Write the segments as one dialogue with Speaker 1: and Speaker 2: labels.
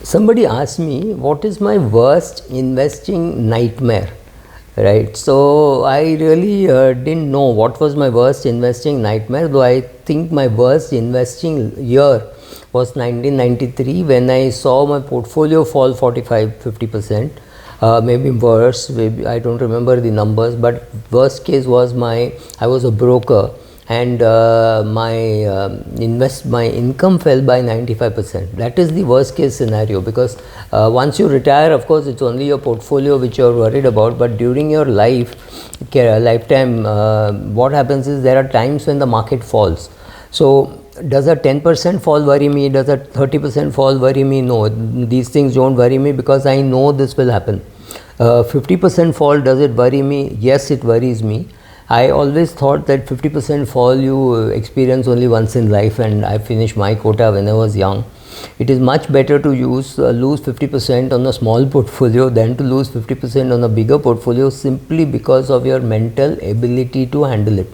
Speaker 1: Somebody asked me what is my worst investing nightmare, right? So I really didn't know what was my worst investing nightmare, though I think my worst investing year was 1993, when I saw my portfolio fall 45-50%. Maybe worse, maybe I don't remember the numbers, but worst case was I was a broker, and my income fell by 95%. That is the worst case scenario, because once you retire, of course it's only your portfolio which you are worried about, but during your lifetime, what happens is there are times when the market falls. So does a 10% fall worry me? Does a 30% fall worry me? No, these things don't worry me, because I know this will happen. 50% fall, does it worry me? Yes, it worries me. I always thought that 50% fall you experience only once in life, and I finished my quota when I was young. It is much better to lose 50% on a small portfolio than to lose 50% on a bigger portfolio, simply because of your mental ability to handle it.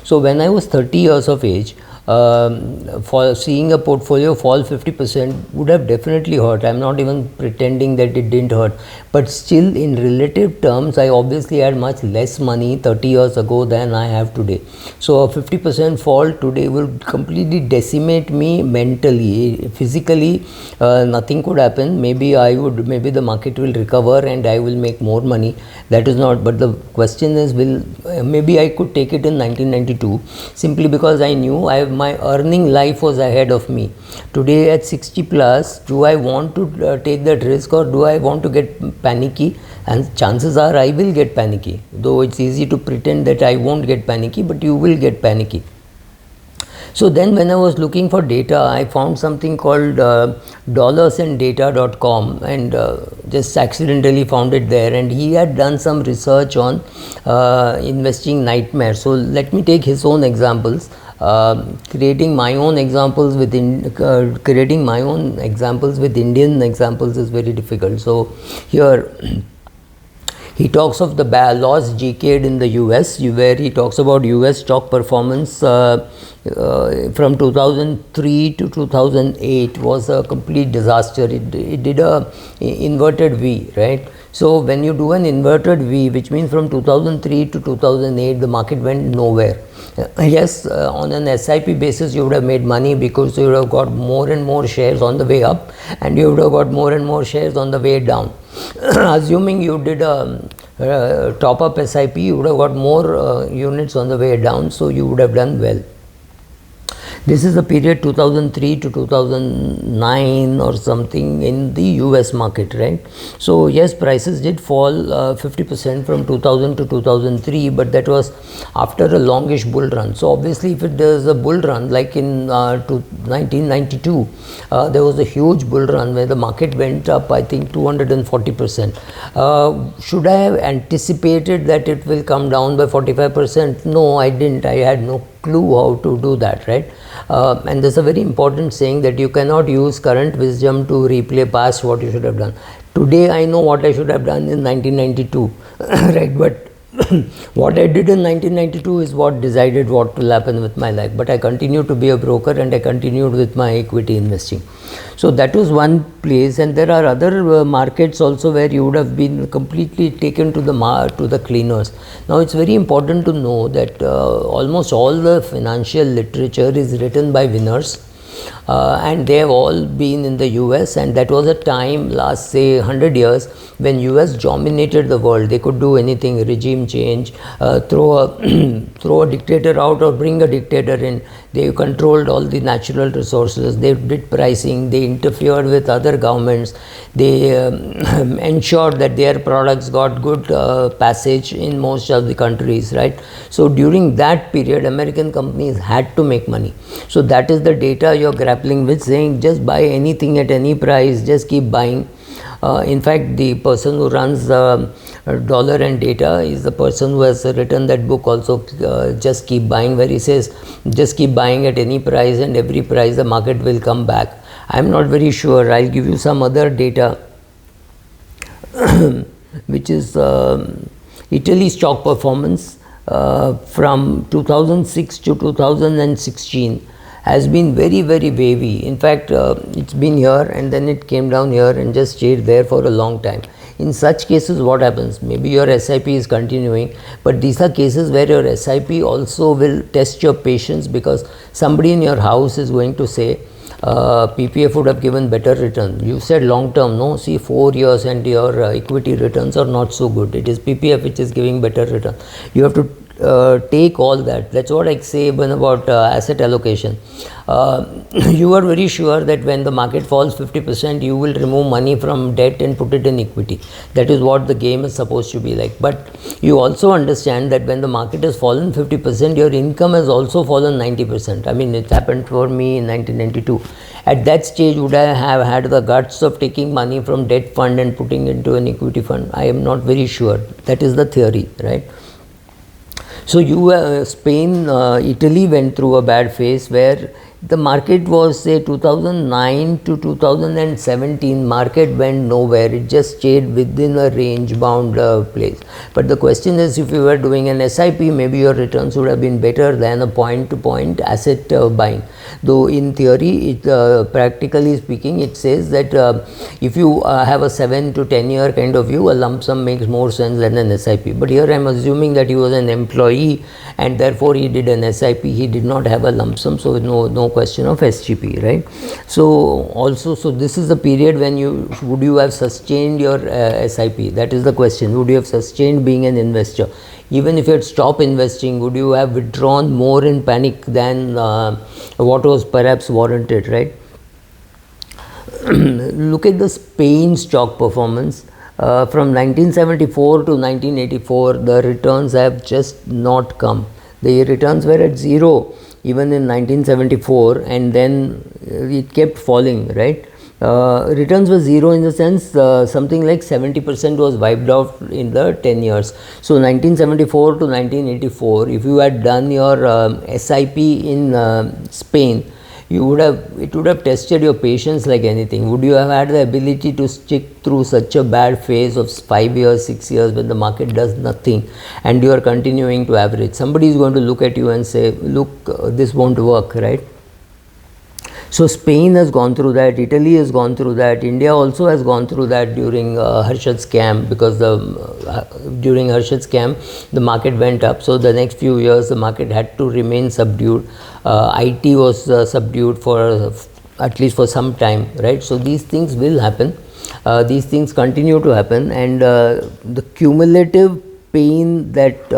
Speaker 1: So when I was 30 years of age, for seeing a portfolio fall 50% would have definitely hurt. I'm not even pretending that it didn't hurt, but still, in relative terms, I obviously had much less money 30 years ago than I have today. So a 50% fall today would completely decimate me mentally. Physically, nothing could happen. Maybe the market will recover and I will make more money. That is not, but the question is, maybe I could take it in 1992, simply because I knew my earning life was ahead of me. Today at 60 plus, do I want to take that risk, or do I want to get panicky? And chances are I will get panicky, though it's easy to pretend that I won't get panicky, but you will get panicky. So then when I was looking for data, I found something called dollarsanddata.com, and just accidentally found it there, and he had done some research on investing nightmare. So let me take his own examples. Creating my own examples with Indian examples is very difficult. So here he talks of the lost decade in the US, where he talks about US stock performance from 2003 to 2008 was a complete disaster. It did a inverted V, right? So when you do an inverted V, which means from 2003 to 2008, the market went nowhere. Yes, on an SIP basis, you would have made money, because you would have got more and more shares on the way up, and you would have got more and more shares on the way down. Assuming you did a top-up SIP, you would have got more units on the way down, so you would have done well. This is the period 2003 to 2009 or something in the US market, right? So yes, prices did fall 50% from 2000 to 2003, but that was after a longish bull run. So obviously, if there's a bull run like in 1992, there was a huge bull run where the market went up, I think, 240%. Should I have anticipated that it will come down by 45%? No, I didn't. I had no clue how to do that, right? And there's a very important saying that you cannot use current wisdom to replay past what you should have done. Today I know what I should have done in 1992, right? But what I did in 1992 is what decided what will happen with my life. But I continue to be a broker, and I continued with my equity investing. So that was one place, and there are other markets also where you would have been completely taken to the cleaners. Now it's very important to know that almost all the financial literature is written by winners. And they have all been in the US, and that was a time, last say 100 years, when US dominated the world. They could do anything, regime change, throw a dictator out or bring a dictator in. They controlled all the natural resources. They did pricing. They interfered with other governments. They ensured that their products got good passage in most of the countries, right? So during that period, American companies had to make money. So that is the data you're grappling with, saying just buy anything at any price, just keep buying. In fact, the person who runs Dollar and Data is the person who has written that book also, Just Keep Buying, where he says just keep buying at any price, and every price the market will come back. I'm not very sure. I'll give you some other data which is Italy stock performance from 2006 to 2016 has been very wavy. In fact, it's been here and then it came down here and just stayed there for a long time. In such cases, what happens? Maybe your SIP is continuing, but these are cases where your SIP also will test your patience, because somebody in your house is going to say, PPF would have given better return. You said long term, no? See, 4 years and your equity returns are not so good. It is PPF which is giving better return. You have to take all that. That's what I say when about asset allocation. You are very sure that when the market falls 50%, you will remove money from debt and put it in equity. That is what the game is supposed to be like. But you also understand that when the market has fallen 50%, your income has also fallen 90%. I mean, it happened for me in 1992. At that stage, would I have had the guts of taking money from debt fund and putting into an equity fund? I am not very sure. That is the theory, right? So Spain, Italy went through a bad phase where the market was, say, 2009 to 2017, market went nowhere. It just stayed within a range bound place. But the question is, if you were doing an SIP, maybe your returns would have been better than a point to point asset buying. Though in theory, practically speaking, it says that if you have a 7 to 10 year kind of view, a lump sum makes more sense than an SIP. But here I am assuming that he was an employee and therefore he did an SIP. He did not have a lump sum, so no question of SGP, right? So this is the period when would you have sustained your SIP? That is the question. Would you have sustained being an investor? Even if you had stopped investing, would you have withdrawn more in panic than what was perhaps warranted, right? Look at the Spain stock performance. From 1974 to 1984, the returns have just not come. The returns were at zero even in 1974, and then it kept falling, right? Returns were zero in the sense something like 70% was wiped out in the 10 years. So 1974 to 1984, if you had done your SIP in Spain, it would have tested your patience like anything. Would you have had the ability to stick through such a bad phase of 5 years, 6 years when the market does nothing and you are continuing to average? Somebody is going to look at you and say, look, this won't work, right? So Spain has gone through that, Italy has gone through that, India also has gone through that during Harshad scam, because during Harshad scam the market went up. So the next few years the market had to remain subdued. IT was subdued for at least for some time, right? So these things will happen. These things continue to happen, and the cumulative pain that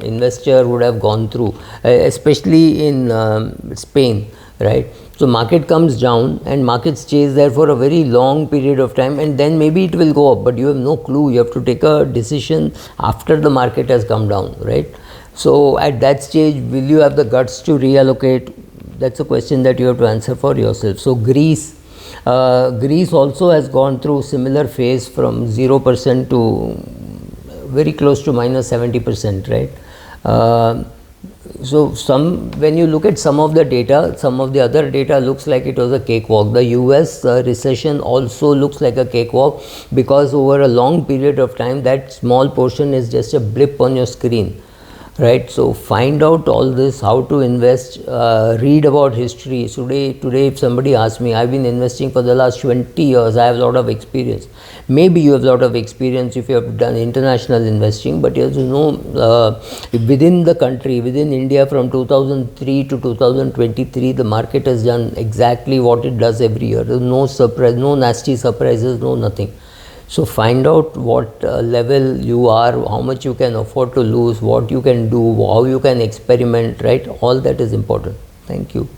Speaker 1: investor would have gone through, especially in Spain, right? So market comes down and market stays there for a very long period of time, and then maybe it will go up, but you have no clue. You have to take a decision after the market has come down, right? So at that stage, will you have the guts to reallocate? That's a question that you have to answer for yourself. So Greece also has gone through similar phase from 0% to very close to minus 70%, right? So when you look at some of the data, some of the other data looks like it was a cakewalk. The US recession also looks like a cakewalk, because over a long period of time that small portion is just a blip on your screen, right? So find out all this, how to invest, read about history. Today if somebody asks me, I've been investing for the last 20 years, I have a lot of experience. Maybe you have a lot of experience if you have done international investing, but you have to know within the country, within India, from 2003 to 2023, the market has done exactly what it does every year. There's no surprise, no nasty surprises, no nothing. So find out what level you are, how much you can afford to lose, what you can do, how you can experiment, right? All that is important. Thank you.